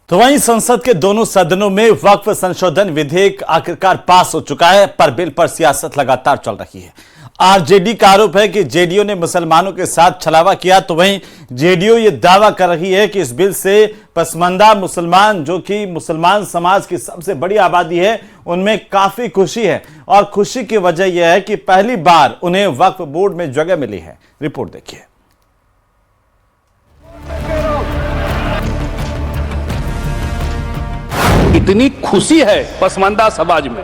तो वहीं संसद के दोनों सदनों में वक्फ संशोधन विधेयक आखिरकार पास हो चुका है, पर बिल पर सियासत लगातार चल रही है। आरजेडी का आरोप है कि जेडीयू ने मुसलमानों के साथ छलावा किया, तो वहीं जेडीयू ये दावा कर रही है कि इस बिल से पसमानदा मुसलमान, जो कि मुसलमान समाज की सबसे बड़ी आबादी है, उनमें काफी खुशी है। और खुशी की वजह यह है कि पहली बार उन्हें वक्फ बोर्ड में जगह मिली है। रिपोर्ट देखिए। इतनी खुशी है पसमानदा समाज में,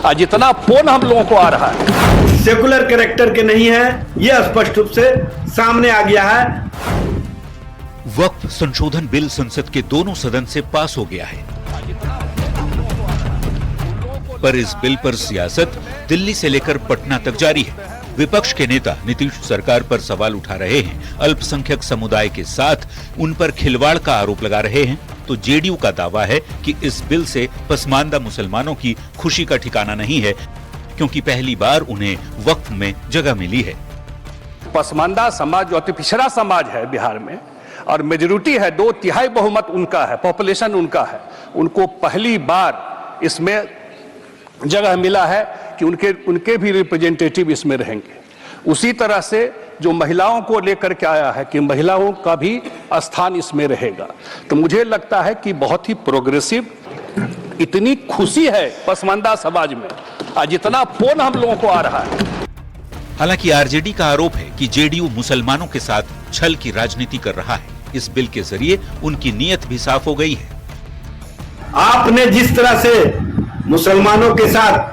आज इतना फोन हम लोगों को आ रहा है। सेकुलर कैरेक्टर के नहीं है, यह स्पष्ट रूप से सामने आ गया है। वक्फ संशोधन बिल संसद के दोनों सदन से पास हो गया है, पर इस बिल पर सियासत दिल्ली से लेकर पटना तक जारी है। विपक्ष के नेता नीतीश सरकार पर सवाल उठा रहे हैं, अल्पसंख्यक समुदाय के साथ उन पर खिलवाड़ का आरोप लगा रहे हैं, तो जेडीयू का दावा है कि इस बिल से पसमानदा मुसलमानों की खुशी का ठिकाना नहीं है, क्योंकि पहली बार उन्हें वक्फ में जगह मिली है। पसमानदा समाज जो अति पिछड़ा समाज है बिहार में, और मेजोरिटी है, 2/3 बहुमत उनका है, पॉपुलेशन उनका है, उनको पहली बार इसमें जगह मिला है कि उनके भी रिप्रेजेंटेटिव इसमें रहेंगे। उसी तरह से जो महिलाओं को लेकर के आया है कि महिलाओं का भी स्थान इसमें रहेगा, तो मुझे लगता है कि बहुत ही प्रोग्रेसिव, इतनी खुशी है पसमानदा समाज में, आज इतना फोन हम लोगों को आ रहा है। हालांकि आरजेडी का आरोप है कि जेडीयू मुसलमानों के साथ छल की राजनीति कर रहा है। इस बिल के जरिए उनकी नीयत भी साफ हो गई है। आपने जिस तरह से मुसलमानों के साथ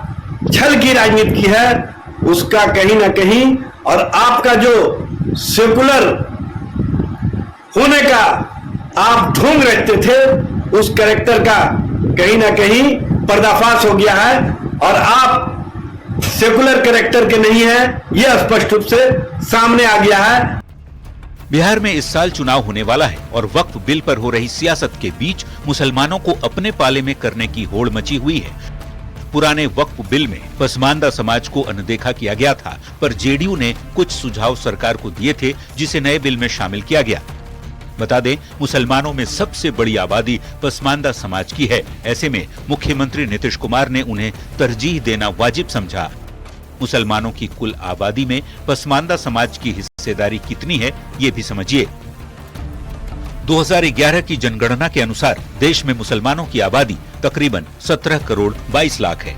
छल की राजनीति की है, उसका कहीं ना कहीं, और आपका जो सेकुलर होने का आप ढोंग रखते थे, उस कैरेक्टर का कहीं ना कहीं पर्दाफाश हो गया है, और आप सेकुलर कैरेक्टर के नहीं है, यह स्पष्ट रूप से सामने आ गया है। बिहार में इस साल चुनाव होने वाला है, और वक्फ बिल पर हो रही सियासत के बीच मुसलमानों को अपने पाले में करने की होड़ मची हुई है। पुराने वक्फ बिल में पसमानदा समाज को अनदेखा किया गया था, पर जेडीयू ने कुछ सुझाव सरकार को दिए थे, जिसे नए बिल में शामिल किया गया। बता दें, मुसलमानों में सबसे बड़ी आबादी पसमानदा समाज की है। ऐसे में मुख्यमंत्री नीतीश कुमार ने उन्हें तरजीह देना वाजिब समझा। मुसलमानों की कुल आबादी में पसमानदा समाज की हिस्सेदारी कितनी है, ये भी समझिए। 2011 की जनगणना के अनुसार देश में मुसलमानों की आबादी तकरीबन 17 करोड़ 22 लाख है।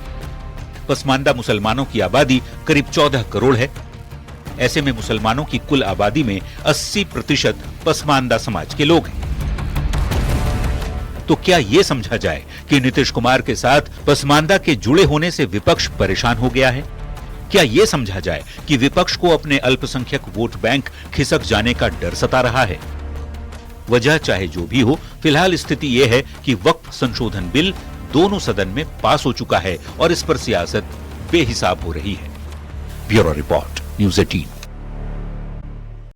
पसमानदा मुसलमानों की आबादी करीब 14 करोड़ है। ऐसे में मुसलमानों की कुल आबादी में 80% पसमानदा समाज के लोग हैं। तो क्या यह समझा जाए कि नीतीश कुमार के साथ पसमानदा के जुड़े होने से विपक्ष परेशान हो गया है? क्या यह समझा जाए कि विपक्ष को अपने अल्पसंख्यक वोट बैंक खिसक जाने का डर सता रहा है? वजह चाहे जो भी हो, फिलहाल स्थिति यह है कि वक्फ संशोधन बिल दोनों सदन में पास हो चुका है और इस पर सियासत बेहिसाब हो रही है। Bureau report, news 18।